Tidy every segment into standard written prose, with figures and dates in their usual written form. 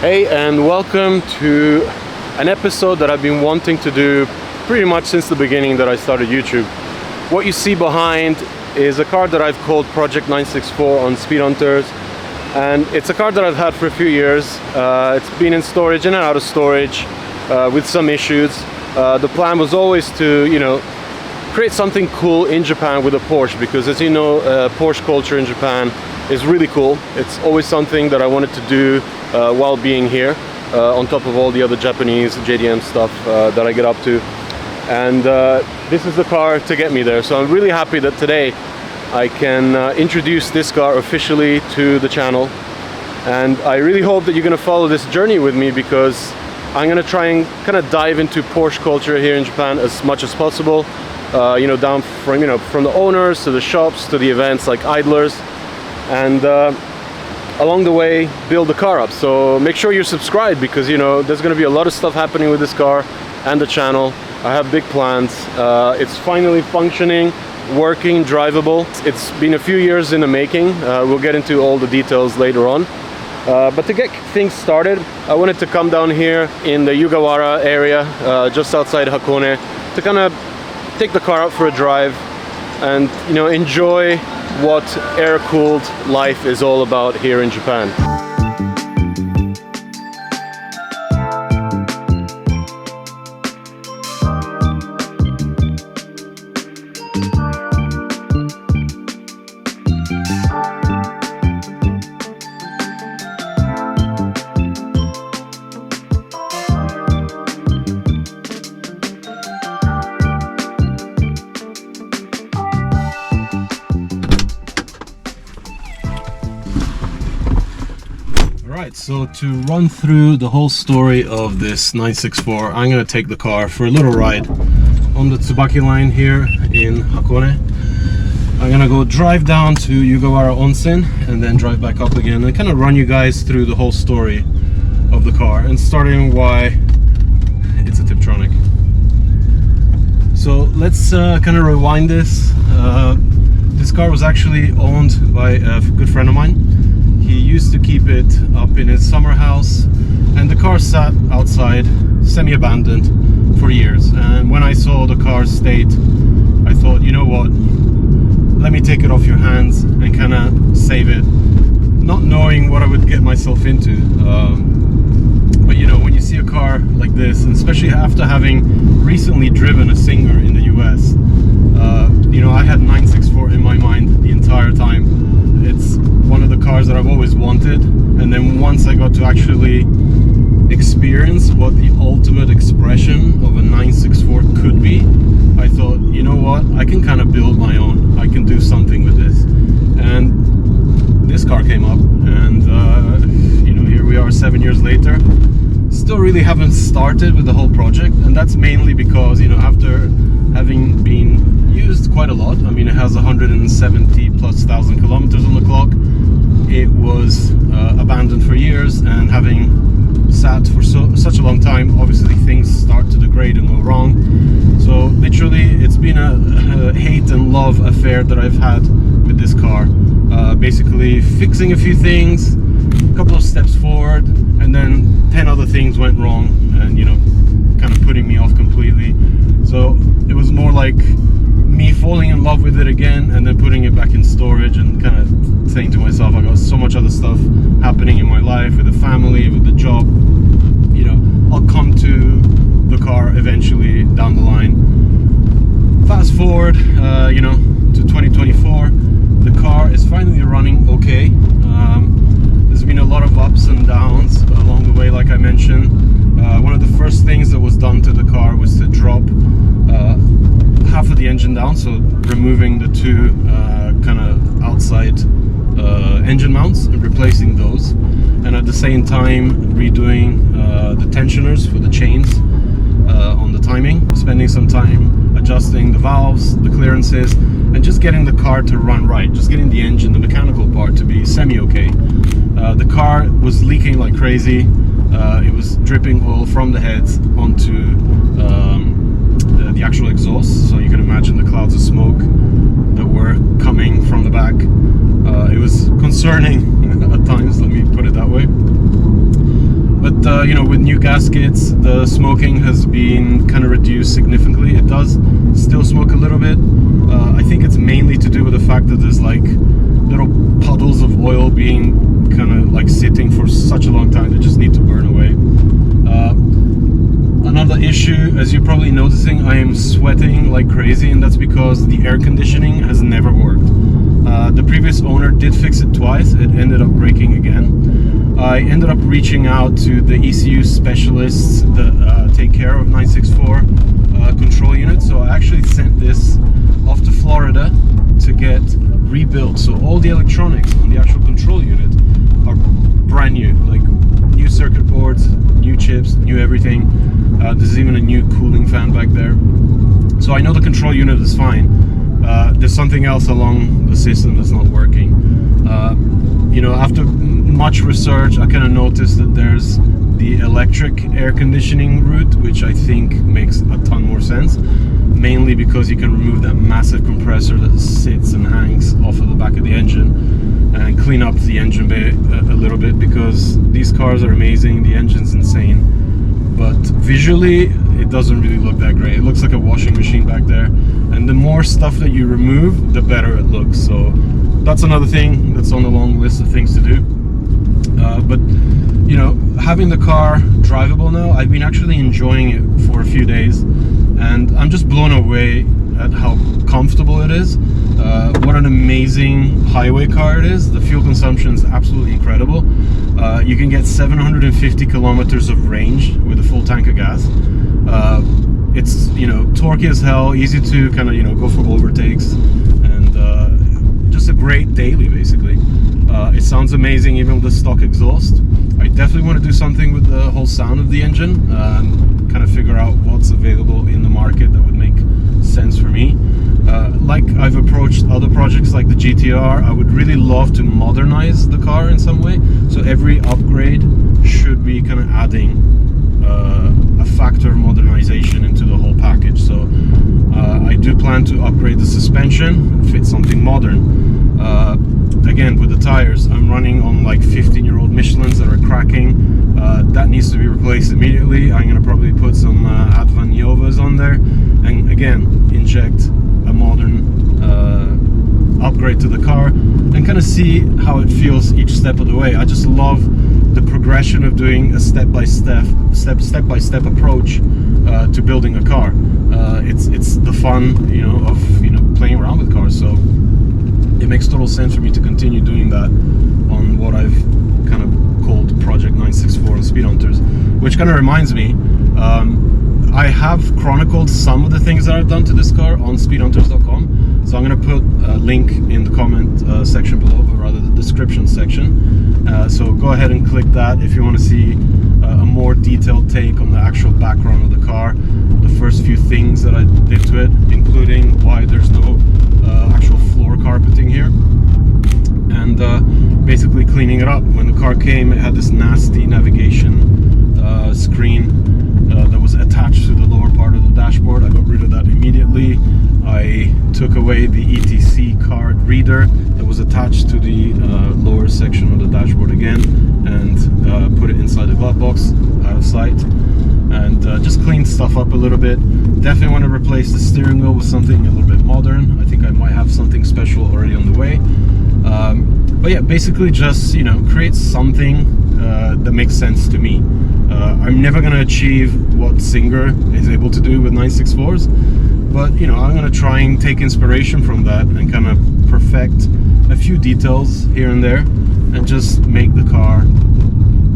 Hey, and welcome to an episode that I've been wanting to do pretty much since the beginning that I started YouTube. What you see behind is a car that I've called Project 964 on Speedhunters, and it's a car that I've had for a few years. It's been in storage, in and out of storage, with some issues. The plan was always to, create something cool in Japan with a Porsche, because as you know, Porsche culture in Japan is really cool. It's always something that I wanted to do while being here, on top of all the other Japanese JDM stuff that I get up to. And this is the car to get me there. So I'm really happy that today I can introduce this car officially to the channel. And I really hope that you're going to follow this journey with me, because I'm going to try and kind of dive into Porsche culture here in Japan as much as possible. Down from the owners to the shops to the events like Idlers, and along the way build the car up. So make sure you're subscribed, because there's going to be a lot of stuff happening with this car and the channel. I have big plans. It's finally functioning, working, drivable. It's been a few years in the making. We'll get into all the details later on. But to get things started, I wanted to come down here in the Yugawara area, just outside Hakone, to kind of take the car out for a drive and enjoy what air-cooled life is all about here in Japan. So to run through the whole story of this 964, I'm going to take the car for a little ride on the Tsubaki line here in Hakone. I'm going to go drive down to Yugawara Onsen and then drive back up again and kind of run you guys through the whole story of the car, and starting why it's a Tiptronic. So let's kind of rewind this. This car was actually owned by a good friend of mine. He used to keep it up in his summer house, and the car sat outside, semi-abandoned, for years. And when I saw the car's state, I thought, you know what, let me take it off your hands and kind of save it, not knowing what I would get myself into. But when you see a car like this, and especially after having recently driven a Singer in the US, I had 964 in my mind the entire time. It's one of the cars that I've always wanted, and then once I got to actually experience what the ultimate expression of a 964 could be, I thought, you know what, I can kind of build my own. I can do something with this. And this car came up, and here we are 7 years later. Still really haven't started with the whole project, and that's mainly because after having been used quite a lot, I mean, it has 170,000+ kilometers on the clock. It was abandoned for years, and having sat for such a long time, obviously things start to degrade and go wrong. So literally it's been a hate and love affair that I've had with this car. Basically fixing a few things, a couple of steps forward, and then 10 other things went wrong, and kind of putting me off completely. So it was more like me falling in love with it again, and then putting it back in storage, and kind of saying to myself, I got so much other stuff happening in my life, with the family, with the job. I'll come to the car eventually down the line. Fast forward, to 2024. The car is finally running okay. There's been a lot of ups and downs along the way, like I mentioned. One of the first things that was done to the car was to drop half of the engine down, so removing the two kind of outside engine mounts and replacing those, and at the same time redoing the tensioners for the chains on the timing, spending some time adjusting the valves, the clearances, and just getting the car to run right, just getting the engine, the mechanical part, to be semi-okay. The car was leaking like crazy. It was dripping oil from the heads onto the actual exhaust, so you can imagine the clouds of smoke that were coming from the back. It was concerning at times, let me put it that way. you know, with new gaskets, the smoking has been kind of reduced significantly. It does still smoke a little bit. I think it's mainly to do with the fact that there's like little puddles of oil being kind of like sitting for such a long time. They just need to burn away. Another issue, as you're probably noticing, I am sweating like crazy, and that's because the air conditioning has never worked. The previous owner did fix it twice. It ended up breaking again. I ended up reaching out to the ECU specialists that take care of 964 control units. So I actually sent this off to Florida to get rebuilt. So all the electronics on the actual control unit are brand new, like new circuit boards, new chips, new everything. There's even a new cooling fan back there. So I know the control unit is fine. There's something else along the system that's not working. You know, after much research, I kind of noticed that there's the electric air conditioning route, which I think makes a ton more sense, mainly because you can remove that massive compressor that sits and hangs off of the back of the engine and clean up the engine bay a little bit, because these cars are amazing, the engine's insane, but visually it doesn't really look that great. It looks like a washing machine back there, and the more stuff that you remove, the better it looks. So that's another thing that's on the long list of things to do. But you know, having the car drivable now, I've been actually enjoying it for a few days, and I'm just blown away at how comfortable it is. What an amazing highway car it is. The fuel consumption is absolutely incredible. You can get 750 kilometers of range with a full tank of gas. It's, you know, torquey as hell, easy to kind of, you know, go for overtakes, and just a great daily basically. It sounds amazing even with the stock exhaust. I definitely want to do something with the whole sound of the engine, kind of figure out what's available in the market that would make sense for me. Like I've approached other projects like the GTR, I would really love to modernize the car in some way. So every upgrade should be kind of adding a factor of modernization into the whole package. So I do plan to upgrade the suspension, fit something modern. Again, with the tires, I'm running on like 15-year-old Michelins that are cracking. That needs to be replaced immediately. I'm going to probably put some Advan Novas on there, and again, inject a modern upgrade to the car and kind of see how it feels each step of the way. I just love the progression of doing a step-by-step approach to building a car. It's the fun, you know, of, you know, playing around with cars. So it makes total sense for me to continue doing that on what I've kind of called Project 964 on Speedhunters, which kind of reminds me, I have chronicled some of the things that I've done to this car on speedhunters.com, so I'm going to put a link in the comment section below, but rather the description section. So go ahead and click that if you want to see a more detailed take on the actual background of the car, the first few things that I did to it, including why there's no actual floor carpeting here, and basically cleaning it up. When the car came, it had this nasty navigation screen that was attached to the lower part of the dashboard. I got rid of that immediately. I took away the ETC card reader that was attached to the lower section of the dashboard again, and put it inside the glove box out of sight, and just cleaned stuff up a little bit. Definitely want to replace the steering wheel with something a little bit modern. I think I might have something special already on the way. But yeah, basically just, you know, create something that makes sense to me. I'm never going to achieve what Singer is able to do with 964s, but, you know, I'm going to try and take inspiration from that and kind of perfect a few details here and there, and just make the car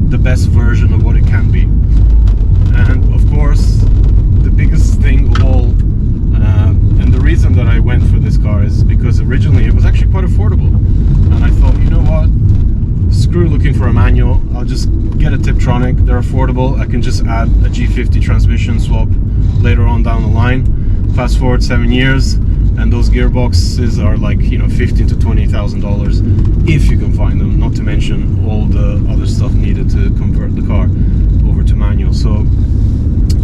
the best version of what it can be. And of course, the biggest thing of all, and the reason that I went for this car is because originally it was actually quite affordable, and I thought, you know what, screw looking for a manual, I'll just get a Tiptronic. They're affordable. I can just add a G50 transmission swap later on down the line. Fast forward 7 years, and those gearboxes are like, you know, $15,000 to $20,000 if you can find them, not to mention all the other stuff needed to convert the car over to manual. So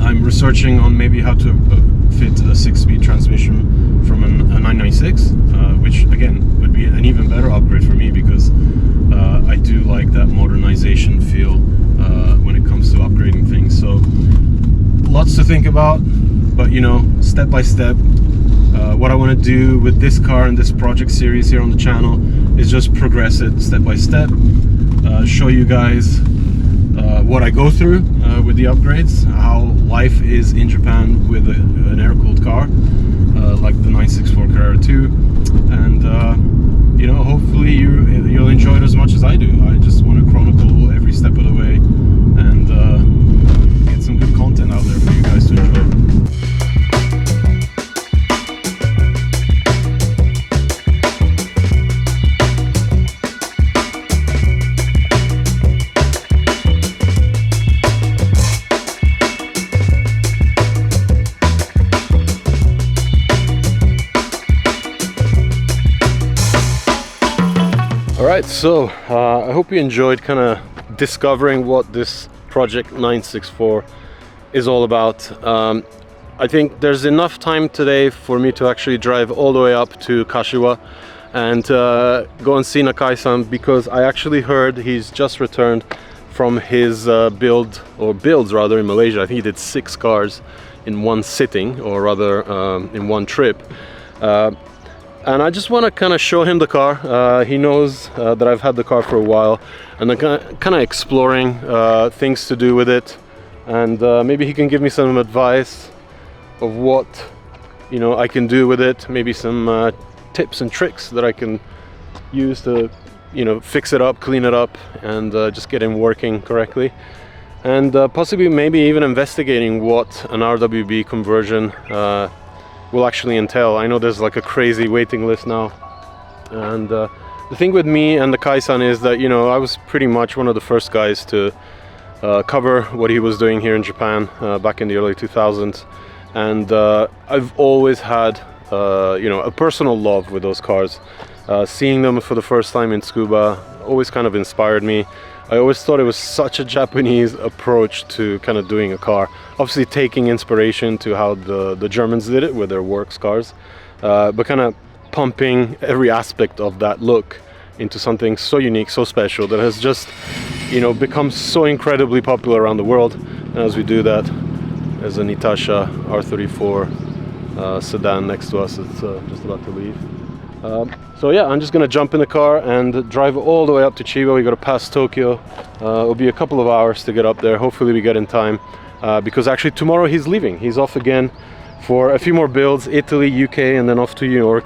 I'm researching on maybe how to fit a 6-speed transmission from a 996, which again would be an even better upgrade for me, because I do like that modernization feel when it comes to upgrading things. So lots to think about, but you know, step by step. What I want to do with this car and this project series here on the channel is just progress it step by step, show you guys what I go through with the upgrades, how life is in Japan with an air-cooled car like the 964 Carrera 2, and you know, hopefully you'll enjoy it as much as I do. I just want to chronicle every step of the way and get some good content out there for you guys to enjoy. Alright, so I hope you enjoyed kind of discovering what this Project 964 is all about. I think there's enough time today for me to actually drive all the way up to Kashiwa and go and see Nakai-san, because I actually heard he's just returned from his builds rather in Malaysia. I think he did 6 cars in one sitting, or rather in one trip. And I just want to kind of show him the car. He knows that I've had the car for a while, and I'm kind of exploring things to do with it, and maybe he can give me some advice of what, you know, I can do with it. Maybe some tips and tricks that I can use to, you know, fix it up, clean it up, and just get him working correctly. And possibly maybe even investigating what an RWB conversion will actually entail. I know there's like a crazy waiting list now, and the thing with me and the Nakai-san is that, you know, I was pretty much one of the first guys to cover what he was doing here in Japan back in the early 2000s, and I've always had you know, a personal love with those cars. Seeing them for the first time in Tsukuba always kind of inspired me. I always thought it was such a Japanese approach to kind of doing a car. Obviously taking inspiration to how the Germans did it with their works cars, but kind of pumping every aspect of that look into something so unique, so special, that has just, you know, become so incredibly popular around the world. And as we do that, there's a Nitasha R34 sedan next to us. It's just about to leave. So yeah, I'm just gonna jump in the car and drive all the way up to Chiba. We gotta pass Tokyo. It'll be a couple of hours to get up there. Hopefully we get in time, because actually tomorrow he's leaving. He's off again for a few more builds, Italy, UK, and then off to New York.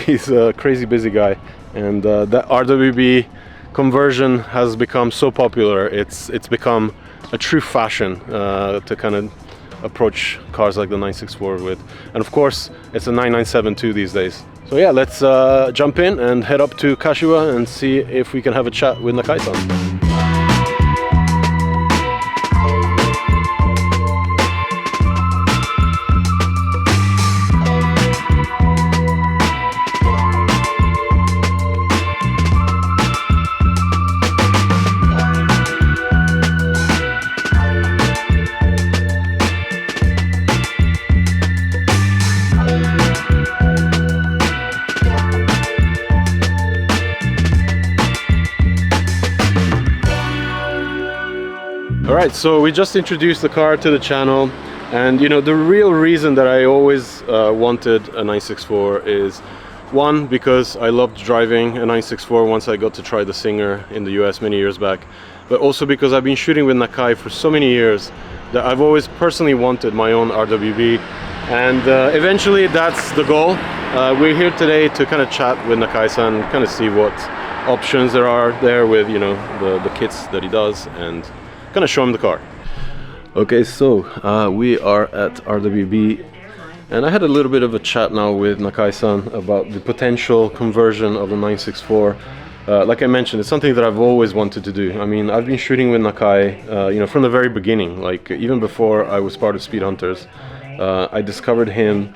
He's a crazy busy guy, and that RWB conversion has become so popular. It's become a true fashion to kind of approach cars like the 964 with, and of course it's a 997 too these days. So yeah, let's jump in and head up to Kashiwa and see if we can have a chat with Nakai-san. Alright, so we just introduced the car to the channel, and you know, the real reason that I always wanted a 964 is, one, because I loved driving a 964 once I got to try the Singer in the US many years back, but also because I've been shooting with Nakai for so many years that I've always personally wanted my own RWB, and eventually that's the goal. We're here today to kind of chat with Nakai-san, kind of see what options there are there with, you know, the kits that he does, and kind of show him the car. Okay, so we are at RWB, and I had a little bit of a chat now with Nakai-san about the potential conversion of the 964. Like I mentioned, it's something that I've always wanted to do. I mean, I've been shooting with Nakai, you know, from the very beginning, like even before I was part of Speedhunters. I discovered him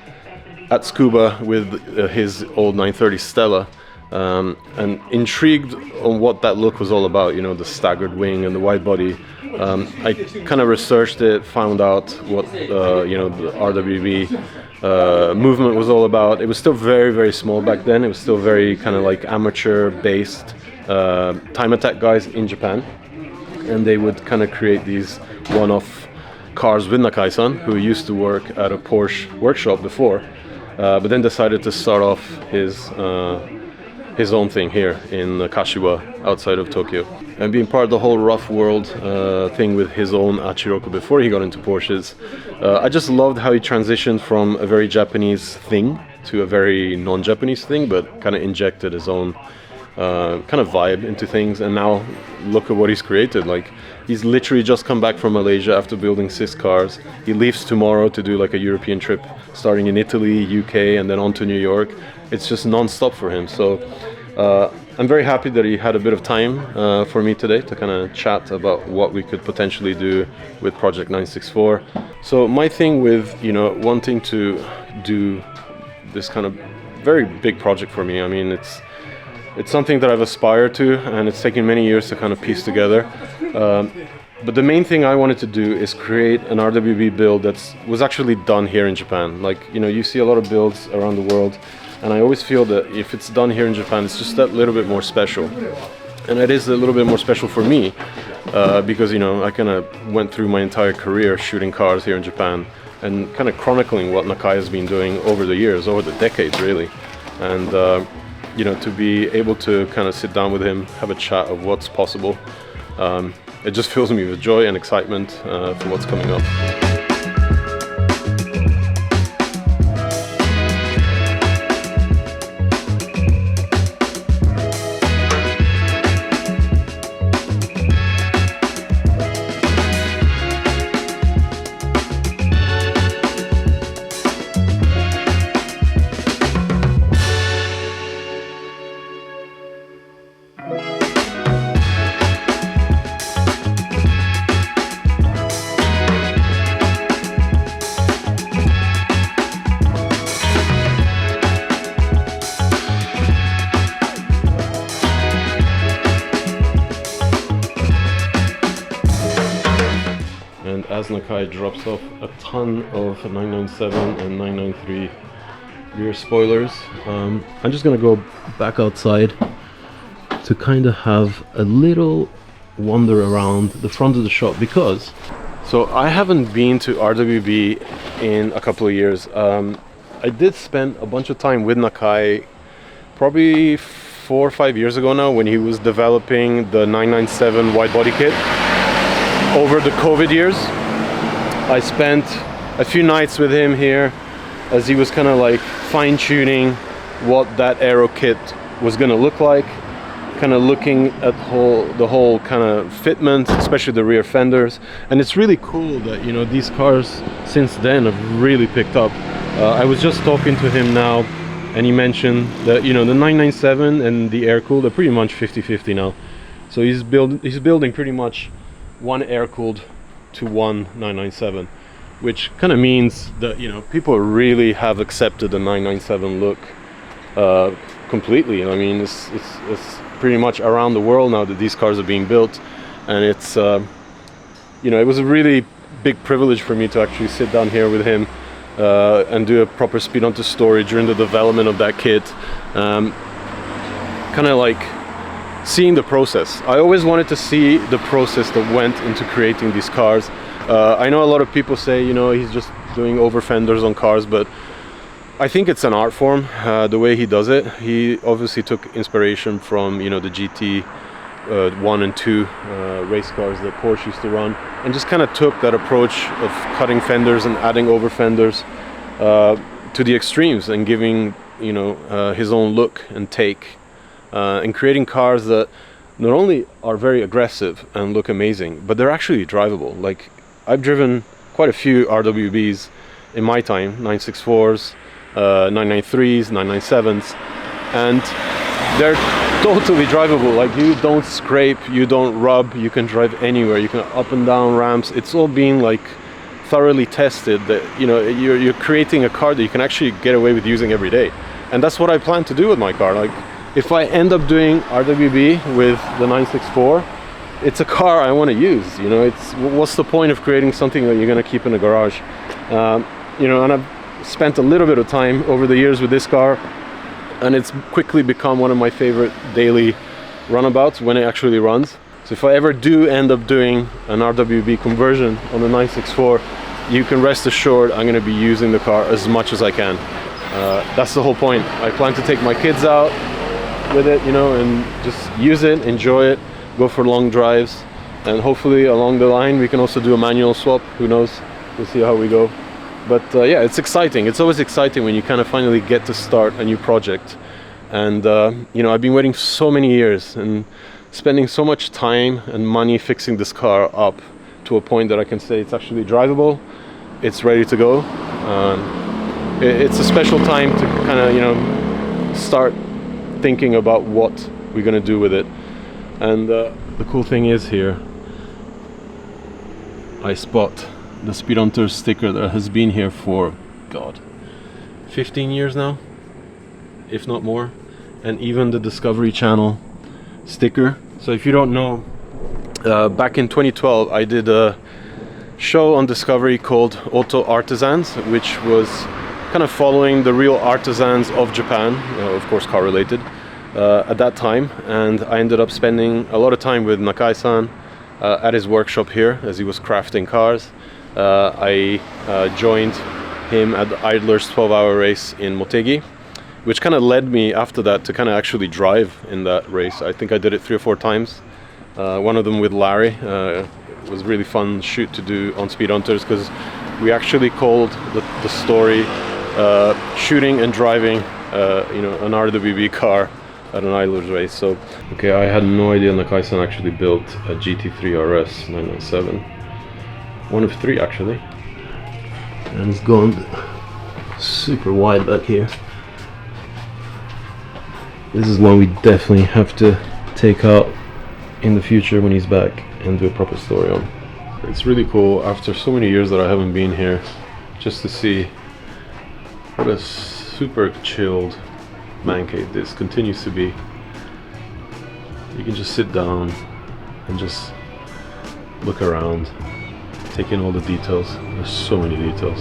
at Tsukuba with his old 930 Stella, and intrigued on what that look was all about, you know, the staggered wing and the wide body. I kind of researched it, found out what the RWB movement was all about. It was still very, very small back then. It was still very kind of like amateur-based time attack guys in Japan, and they would kind of create these one-off cars with Nakai-san, who used to work at a Porsche workshop before, but then decided to start off his own thing here in Kashiwa, outside of Tokyo. And being part of the whole rough world thing with his own Achiroku before he got into Porsches, I just loved how he transitioned from a very Japanese thing to a very non-Japanese thing, but kind of injected his own kind of vibe into things. And now look at what he's created. Like, he's literally just come back from Malaysia after building 6 cars. He leaves tomorrow to do like a European trip, starting in Italy, UK, and then on to New York. It's just non-stop for him. So I'm very happy that he had a bit of time for me today to kind of chat about what we could potentially do with Project 964. So my thing with, wanting to do this kind of very big project for me, I mean, it's something that I've aspired to, and it's taken many years to kind of piece together. But the main thing I wanted to do is create an RWB build that was actually done here in Japan. Like, you see a lot of builds around the world, and I always feel that if it's done here in Japan, it's just that little bit more special. And it is a little bit more special for me, because, I kind of went through my entire career shooting cars here in Japan and kind of chronicling what Nakai has been doing over the years, over the decades, really. And, to be able to kind of sit down with him, have a chat of what's possible, it just fills me with joy and excitement for what's coming up. As Nakai drops off a ton of 997 and 993 rear spoilers, I'm just gonna go back outside to kind of have a little wander around the front of the shop, because I haven't been to RWB in a couple of years. I did spend a bunch of time with Nakai probably 4 or 5 years ago now, when he was developing the 997 wide body kit. Over the COVID years, I spent a few nights with him here as he was kind of like fine-tuning what that aero kit was going to look like, kind of looking at the whole kind of fitment, especially the rear fenders. And it's really cool that, these cars since then have really picked up. I was just talking to him now, and he mentioned that, the 997 and the air-cooled are pretty much 50-50 now. So he's building pretty much one air-cooled to one 997, which kind of means that people really have accepted the 997 look completely. I mean, it's pretty much around the world now that these cars are being built, and it's it was a really big privilege for me to actually sit down here with him and do a proper Speedhunters story during the development of that kit, kind of like seeing the process. I always wanted to see the process that went into creating these cars. I know a lot of people say, he's just doing over fenders on cars, but I think it's an art form, the way he does it. He obviously took inspiration from, the GT 1 and 2 race cars that Porsche used to run, and just kind of took that approach of cutting fenders and adding over fenders to the extremes, and giving, his own look and take. And creating cars that not only are very aggressive and look amazing, but they're actually drivable. Like, I've driven quite a few RWBs in my time, 964s, 993s, 997s, and they're totally drivable. Like, you don't scrape, you don't rub, you can drive anywhere, you can up and down ramps. It's all been like thoroughly tested that, you're creating a car that you can actually get away with using every day. And that's what I plan to do with my car. Like, if I end up doing RWB with the 964, it's a car I want to use. You know, it's what's the point of creating something that you're going to keep in a garage? You know, and I've spent a little bit of time over the years with this car, and it's quickly become one of my favorite daily runabouts when it actually runs. So if I ever do end up doing an RWB conversion on the 964, you can rest assured I'm going to be using the car as much as I can. That's the whole point. I plan to take my kids out with it, you know, and just use it, enjoy it, go for long drives, and hopefully along the line we can also do a manual swap. Who knows? We'll see how we go. But yeah, it's exciting. It's always exciting when you kind of finally get to start a new project. And you know, I've been waiting so many years and spending so much time and money fixing this car up to a point that I can say it's actually drivable, it's ready to go. It's a special time to kind of, you know, start thinking about what we're going to do with it. And the cool thing is here, I spot the Speedhunters sticker that has been here for, God, 15 years now, if not more. And even the Discovery Channel sticker. So if you don't know, back in 2012 I did a show on Discovery called Auto Artisans, which was kind of following the real artisans of Japan, of course car related, at that time. And I ended up spending a lot of time with Nakai-san at his workshop here as he was crafting cars. I joined him at the Idler's 12-hour race in Motegi, which kind of led me after that to kind of actually drive in that race. I think I did it 3 or 4 times. One of them with Larry. It was a really fun shoot to do on Speedhunters because we actually called the story shooting and driving you know, an RWB car at an Idler's race. So okay, I had no idea Nakai-san actually built a GT3 RS 997. One of 3 actually. And it's gone super wide back here. This is one we definitely have to take out in the future when he's back and do a proper story on. It's really cool after so many years that I haven't been here, just to see what a super chilled man cave this continues to be. You can just sit down and just look around, take in all the details. There's so many details.